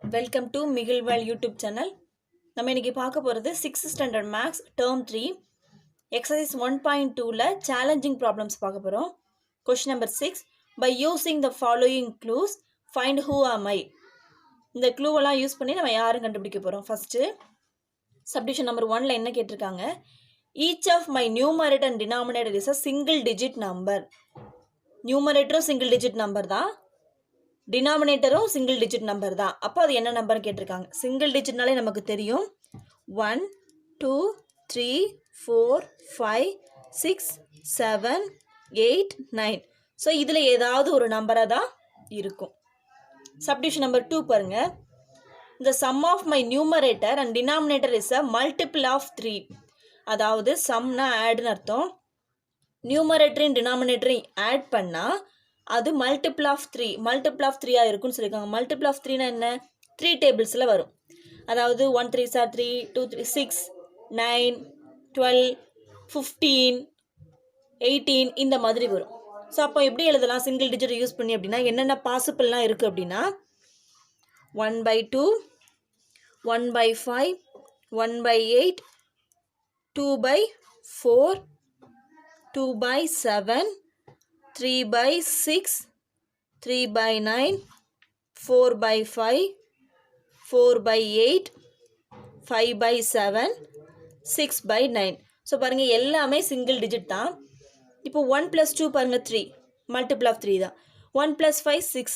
Welcome to Mikilvel YouTube channel. நம்ம இன்னைக்கு பார்க்க போகிறது 6th standard maths term 3 exercise 1.2ல சேலஞ்சிங் ப்ராப்ளம்ஸ் பார்க்க போகிறோம். Question number 6. By using the following clues find who am I. இந்த க்ளூவெல்லாம் யூஸ் பண்ணி நம்ம யாரும் கண்டுபிடிக்க போகிறோம். ஃபஸ்ட்டு சப்டிஷன் நம்பர் 1ல என்ன கேட்டிருக்காங்க? Each of my numerator and denominator is a single digit number. நியூமரேட்டரும் சிங்கிள் டிஜிட் நம்பர் தான், டினாமினேட்டரும் சிங்கிள் டிஜிட் நம்பர் தான். அப்போ அது என்ன நம்பர்னு கேட்டிருக்காங்க. சிங்கிள் டிஜிட்னாலே நமக்கு தெரியும். 1 2 3 4 5 6 7 8 9. ஸோ இதில் ஏதாவது ஒரு நம்பராக தான் இருக்கும். சப்டிஷன் நம்பர் 2 பாருங்க. The sum of my numerator and denominator is a multiple of 3. அதாவது சம்னா ஆட்னு அர்த்தம். நியூமரேட்டரையும் டினாமினேட்டரையும் ஆட் பண்ணால் அது மல்டிபிள் ஆஃப் 3 இருக்குன்னு சொல்லியிருக்காங்க. மல்டிபிள் ஆஃப் 3னா என்ன? 3 டேபிள்ஸில் வரும். அதாவது 1 3 சார் 3, 2 3 6 9 12 15 18 இந்த மாதிரி வரும். ஸோ அப்போ எப்படி எழுதலாம் சிங்கிள் டிஜிட் யூஸ் பண்ணி அப்படின்னா என்னென்ன பாசிபிள்லாம் இருக்குது அப்படின்னா 1/2, 1/5, 1/8, 2/4, 2/7, 3/6, 3/9, 4/5, 4/8, 5/7, 6/9. ஸோ பாருங்கள் எல்லாமே சிங்கிள் டிஜிட் தான். இப்போ 1 + 2 பாருங்கள் 3, மல்டிபிள் ஆஃப் 3 தான். 1 + 5 6,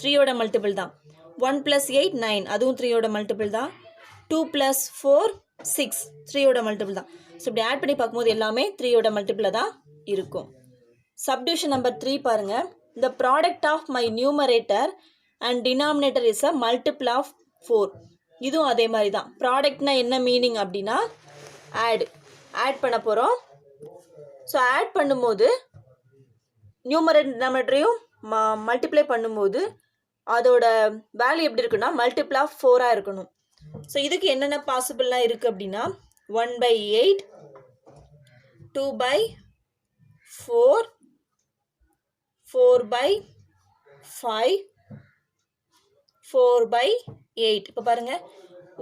3யோட மல்டிபிள் தான். 1 + 8 9, அதுவும் 3யோட மல்டிபிள் தான். 2 + 4 6, 3யோட மல்டிபிள் தான். ஸோ இப்படி ஆட் பண்ணி பார்க்கும்போது எல்லாமே 3யோட மல்டிபிளில் தான் இருக்கும். சப்டிவிஷன் நம்பர் 3 பாருங்க. The product of my numerator and denominator is a multiple of 4. இதுவும் அதே மாதிரி தான். ப்ராடக்ட்னா என்ன மீனிங் அப்படின்னா ஆட் பண்ண போகிறோம். ஸோ ஆட் பண்ணும்போது நியூமரேட்டர் டினாமினேட்டரையும் மல்டிப்ளை பண்ணும்போது அதோட வேல்யூ எப்படி இருக்குன்னா மல்டிபிள் ஆஃப் 4ஆக இருக்கணும். ஸோ இதுக்கு என்னென்ன பாசிபிள்லாம் இருக்குது அப்படின்னா 1/8, 2/4, 4/5, 4/8. இப்போ பாருங்கள்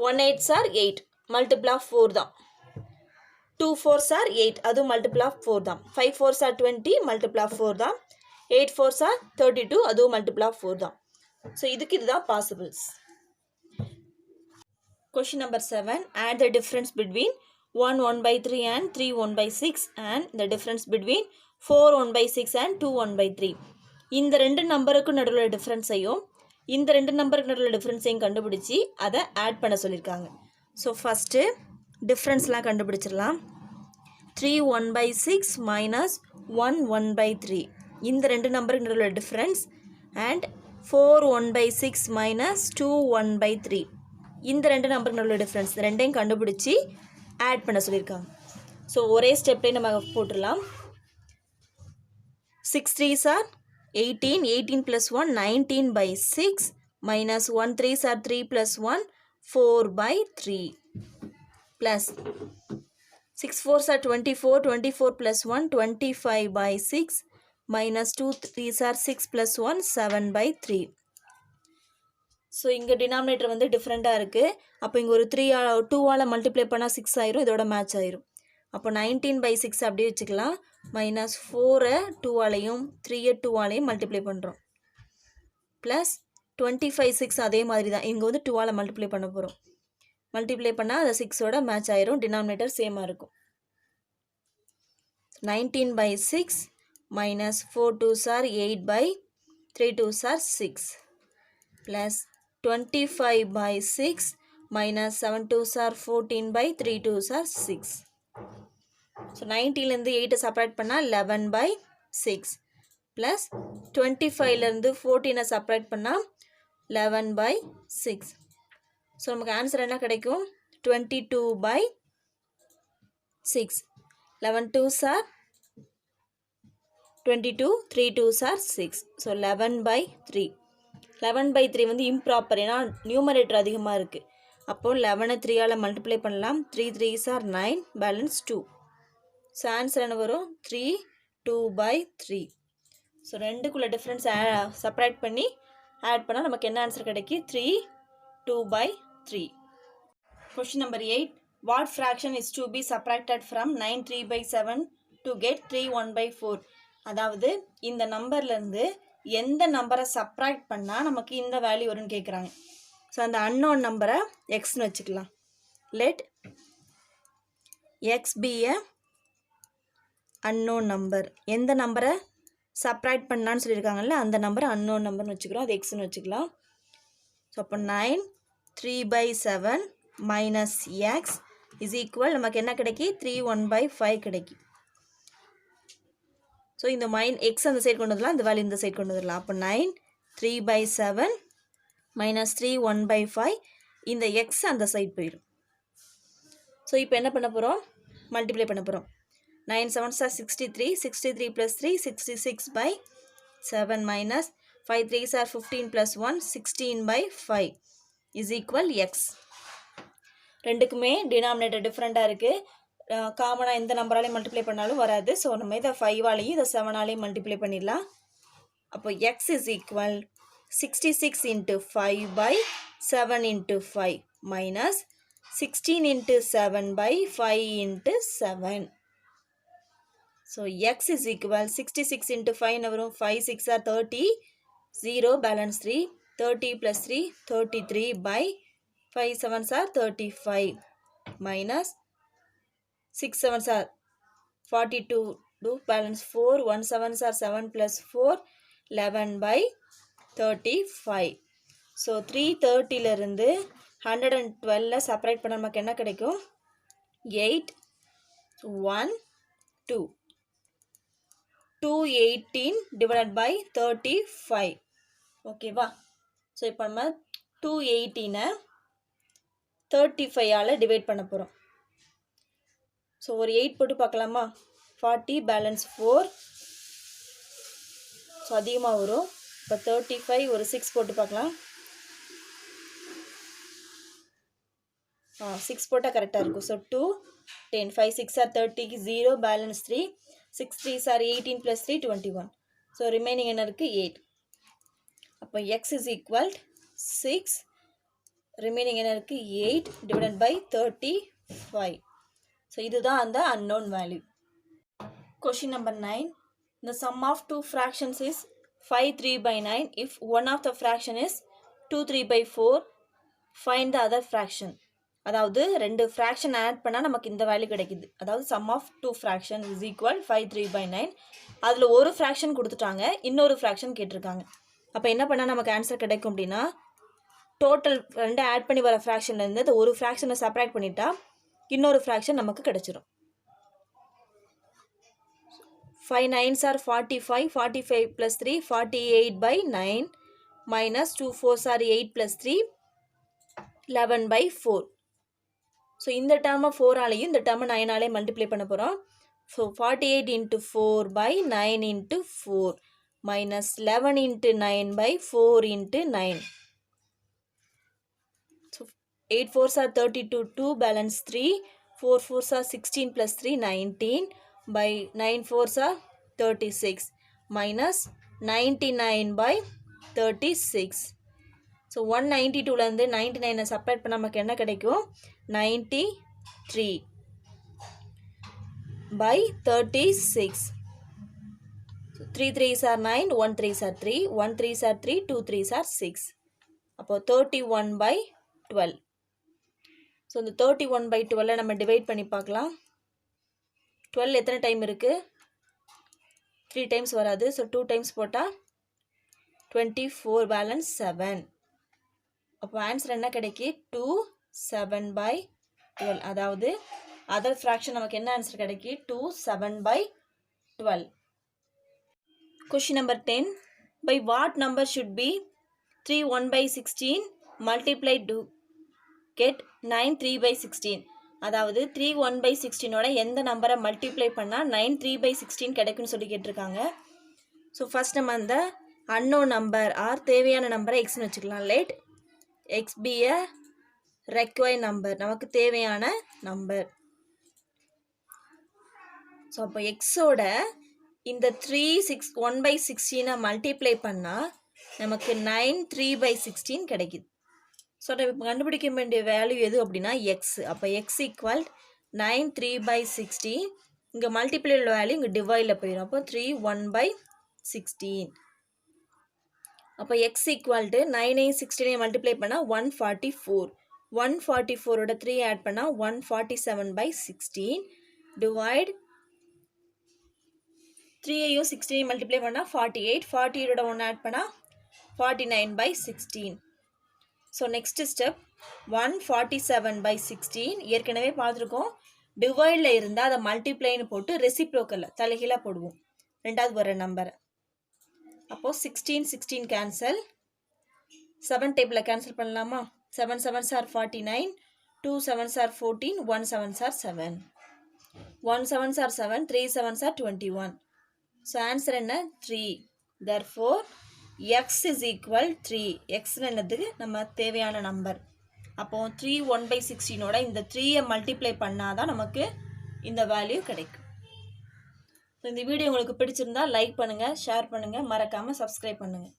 1 8s are 8, மல்டிபிள் ஆஃப் 4 தான். 2 4s are 8, அதுவும் மல்டிபிள் ஆஃப் 4 தான். 5 4s are 20, மல்டிபிள் ஆஃப் 4 தான். 8 4s are 32, அதுவும் மல்டிபிள் ஆஃப் 4 தான். ஸோ இதுக்கு இதுதான் possibles. Question number 7. Add the difference between 1 1/3 and 3 1/6 and the difference between 4 1/6 and 2 1/3. இந்த ரெண்டு நம்பருக்கு நடுவில் டிஃப்ரென்ஸையும் இந்த ரெண்டு நம்பருக்கு நடுவில் டிஃப்ரென்ஸையும் கண்டுபிடிச்சி அதை ஆட் பண்ண சொல்லியிருக்காங்க. ஸோ ஃபஸ்ட்டு டிஃப்ரென்ஸ்லாம் கண்டுபிடிச்சிடலாம். 3 1/6 minus 1 1/3. இந்த ரெண்டு நம்பருக்கு நடுவில் டிஃப்ரென்ஸ். And 4 1/6 minus 2 1/3. இந்த ரெண்டு நம்பருக்கு நடுவில் டிஃப்ரென்ஸ். ரெண்டையும் கண்டுபிடிச்சி ஆட் பண்ண சொல்லியிருக்காங்க. ஸோ ஒரே ஸ்டெப்லேயே நம்ம போட்டுடலாம். 6 3s are 18, 18 + 1 19/6 minus 1 3s are 3 + 1 4/3 plus 6 4s are 24, 24 + 1 25/6 minus 2 3s are 6 + 1 7/3. So இங்கே டினாமினேட்டர் வந்து டிஃப்ரெண்ட்டாக இருக்குது. அப்போ இங்கே ஒரு 2ஆல் மல்டிப்ளை பண்ணால் 6 ஆயிரும், இதோட மேட்ச் ஆயிரும். அப்போ 19/6 அப்படியே வச்சுக்கலாம். மைனஸ் 4 2ஆலையும் 3 2ஆலையும் மல்டிப்ளை பண்ணுறோம். ப்ளஸ் 25/6 அதே மாதிரி தான். இங்கே வந்து 2ஆல் மல்டிப்ளை பண்ண போகிறோம். மல்டிப்ளை பண்ணால் அது 6ஓட மேட்ச் ஆயிரும். டினாமினேட்டர் சேமாக இருக்கும். 19/6 minus 4 2s are 8/3 2s are 6 plus 25/6 minus 7 2s are 14/3 2s are 6. So 90லேருந்து 8 separate பண்ணால் 11/6 ப்ளஸ் 25லேருந்து 14 செப்பரேட் பண்ணால் 11/6. ஸோ நமக்கு ஆன்சர் என்ன கிடைக்கும்? 22/6. 11 2s are 22, 3 2s are 6. So 11/3. 11/3 வந்து இம்ப்ராப்பர், ஏன்னா நியூமரேட்டர் அதிகமாக இருக்குது. அப்போது 11 3ஆல் மல்டிப்ளை பண்ணலாம். 3 3s are 9, balance 2. So answer என்ன வரும்? 3 2/3. ஸோ ரெண்டுக்குள்ள டிஃப்ரென்ஸ் செப்பரேட் பண்ணி ஆட் பண்ணால் நமக்கு என்ன answer கிடைக்கி 3 2/3. Question number 8. What fraction is to be subtracted from 9 3/7 to get 3 1/4? அதாவது இந்த நம்பர்லேருந்து எந்த நம்பரை சப்ராக்ட் பண்ணால் நமக்கு இந்த வேல்யூ வரும்னு கேட்குறாங்க. ஸோ அந்த அன்னோன் நம்பரை எக்ஸ்னு வச்சுக்கலாம். லெட் எக்ஸ் பி எ அன்னோன் நம்பர். எந்த நம்பரை சப்ராக்ட் பண்ணான்னு சொல்லியிருக்காங்கல்ல அந்த நம்பரை அன்னோன் நம்பர்னு வச்சுக்கிறோம். அது எக்ஸ்னு வச்சுக்கலாம். ஸோ அப்போ 9 3/7 மைனஸ் எக்ஸ் இஸ் ஈக்குவல் நமக்கு என்ன கிடைக்கி 3 1/5 கிடைக்கி. ஸோ இந்த எக்ஸ் அந்த சைடு கொண்டு வந்துடலாம், இந்த வேல்யூ இந்த சைடு கொண்டு வந்துடலாம். அப்போ 9 3/7 மைனஸ் 3 1/5 இந்த எக்ஸ் அந்த சைடு போயிடும். ஸோ இப்போ என்ன பண்ண போகிறோம், மல்டிப்ளை பண்ண போகிறோம். 9 7s are 63, 63 plus 3 66/7 minus 5 3s are 15 plus 1 16/5 is equal x. ரெண்டுக்குமே டினாமினேட்டர் டிஃப்ரெண்ட்டாக இருக்குது. காமனாக எந்த நம்பராலையும் மல்டிப்ளை பண்ணாலும் வராது. ஸோ நம்ம இதை 5ஆலையும் இதை 7ஆலையும் மல்டிப்ளை பண்ணிடலாம். அப்போ X is equal 66 into 5/7 into 5 minus 16 into 7/5 into 7. So x is equal 66 into 5 வரும். 5 6 are 30, 0 balance 3, 30 plus 3 33/5 7s are 35 minus 6 7s are 42, do balance 4, 1 7s are 7 plus 4 11/35. So 330லிருந்து 112 separate பண்ண நமக்கு என்ன கிடைக்கும் 8 1 2 218 divided by 35. ஓகேவா? So இப்போ நம்ம 218 35ஆல் divide பண்ண போகிறோம். ஸோ ஒரு 8 போட்டு பார்க்கலாமா? 40 பேலன்ஸ் 4. ஸோ அதிகமாக வரும். இப்போ 35 ஒரு 6 போட்டு பார்க்கலாம். 6 போட்டால் கரெக்டாக இருக்கும். So 2 10 5 6 are 30, 0 balance 3, 6 3s are 18 plus 3 21. So remaining என்ன இருக்குது 8. அப்போ எக்ஸ் இஸ் ஈக்குவல் 6, ரிமைனிங் என்ன இருக்குது 8 டிவைடட் பை 35. ஸோ இதுதான் அந்த unknown value. Question number 9. The sum of two fractions is 5 3/9. If one of the fraction is 2 3/4, find the other fraction. அதாவது ரெண்டு fraction add பண்ணால் நமக்கு இந்த வேல்யூ கிடைக்குது. அதாவது sum of two fraction is equal 5 3/9. அதில் ஒரு ஃப்ராக்ஷன் கொடுத்துட்டாங்க, இன்னொரு ஃப்ராக்ஷன் கேட்டிருக்காங்க. அப்போ என்ன பண்ணால் நமக்கு ஆன்சர் கிடைக்கும் அப்படின்னா, டோட்டல் ரெண்டு ஆட் பண்ணி வர ஃப்ராக்ஷன்லேருந்து இந்த ஒரு ஃப்ராக்ஷனை செப்பரேட் பண்ணிட்டா இன்னொரு ஃப்ராக்ஷன் நமக்கு கிடைச்சிரும். 5 9s are 45, 45 plus 3 48/9 minus 2 4s are 8 plus 3 11/4. So இந்த டேர்மை 4ஆலையும் இந்த டேர்மை 9ஆலையும் மல்டிப்ளை பண்ண போகிறோம். So 48 into 4/9 into 4 minus 11 into 9/4 into 9. So 8 4s are 32, 2 balance 3, 4 4s are 16 plus 3 19 by 9 4s are 36 minus 99/36. So 192லேருந்து 99 separate பண்ண நமக்கு என்ன கிடைக்கும் 93/36. 3 3s are 9, 1 3s are 3, 1 3s are 3, 2 3s are 6. அப்போது 31/12. ஸோ இந்த 31/12 நம்ம டிவைட் பண்ணி பார்க்கலாம். 12 எத்தனை டைம் இருக்குது 3 டைம்ஸ் வராது. ஸோ 2 டைம்ஸ் போட்டால் 24 பேலன்ஸ் 7. அப்போ ஆன்சர் என்ன கிடைக்கி 2 7/12. அதாவது அதர் ஃப்ராக்ஷன் நமக்கு என்ன answer கிடைக்கி 2 7/12. Question number 10. By what number should be 3 1/16 multiplied to get 9 3/16? அதாவது 3 1/16ஓட எந்த நம்பரை மல்டிப்ளை பண்ணால் 9 3/16 கிடைக்கும்னு சொல்லி கேட்டிருக்காங்க. ஸோ ஃபஸ்ட் நம்ம அந்த அன்னோன் நம்பர் ஆர் தேவையான நம்பரை எக்ஸ்னு வச்சுக்கலாம். லெட் எக்ஸ் பி எ ரெக்வயர்ட் நம்பர், நமக்கு தேவையான நம்பர். ஸோ அப்போ எக்ஸோட இந்த 1/16 மல்டிப்ளை பண்ணால் நமக்கு 9 3/16 கிடைக்குது. ஸோ நம்ம இப்போ கண்டுபிடிக்க வேண்டிய வேல்யூ எது அப்படின்னா எக்ஸ். அப்போ எக்ஸ் ஈக்குவல் 9 3/16. இங்கே மல்டிப்ளை வேல்யூ இங்கே டிவைடில் போயிடும். அப்போ 3 1/16. அப்போ எக்ஸ் ஈக்குவல் டு 9 16 மல்டிப்ளை பண்ணால் 144. 144ஓட 3 ஆட் பண்ணால் 147/16 டிவைட் 3ஐயும் 16 மல்டிப்ளை பண்ணால் 48. 48ஓட 1 ஆட் பண்ணால் 49/16. ஸோ நெக்ஸ்ட் ஸ்டெப் 147/16 ஏற்கனவே பார்த்துருக்கோம். டிவைடில் இருந்தால் அதை மல்டிப்ளைன்னு போட்டு ரெசிப்ரோக்கலில் தலைகீழாக போடுவோம் ரெண்டாவது வர நம்பரை. அப்போது 16 16 கேன்சல். 7 டேபிளில் கேன்சல் பண்ணலாமா? 7 7s are 49, 2 7s are 14, 1 7s are 7. 1 7s are 7, 3 7s are 21. So answer என்ன? 3. therefore x is equal 3. x என்னதுக்கு நம்ம தேவையான நம்பர். அப்போது 3 1/16ஓட இந்த 3ஐ மல்டிப்ளை பண்ணாதான் நமக்கு இந்த வேல்யூ கிடைக்கும். ஸோ இந்த வீடியோ உங்களுக்கு பிடிச்சிருந்தா லைக் பண்ணுங்கள், ஷேர் பண்ணுங்கள், மறக்காமல் சப்ஸ்கிரைப் பண்ணுங்கள்.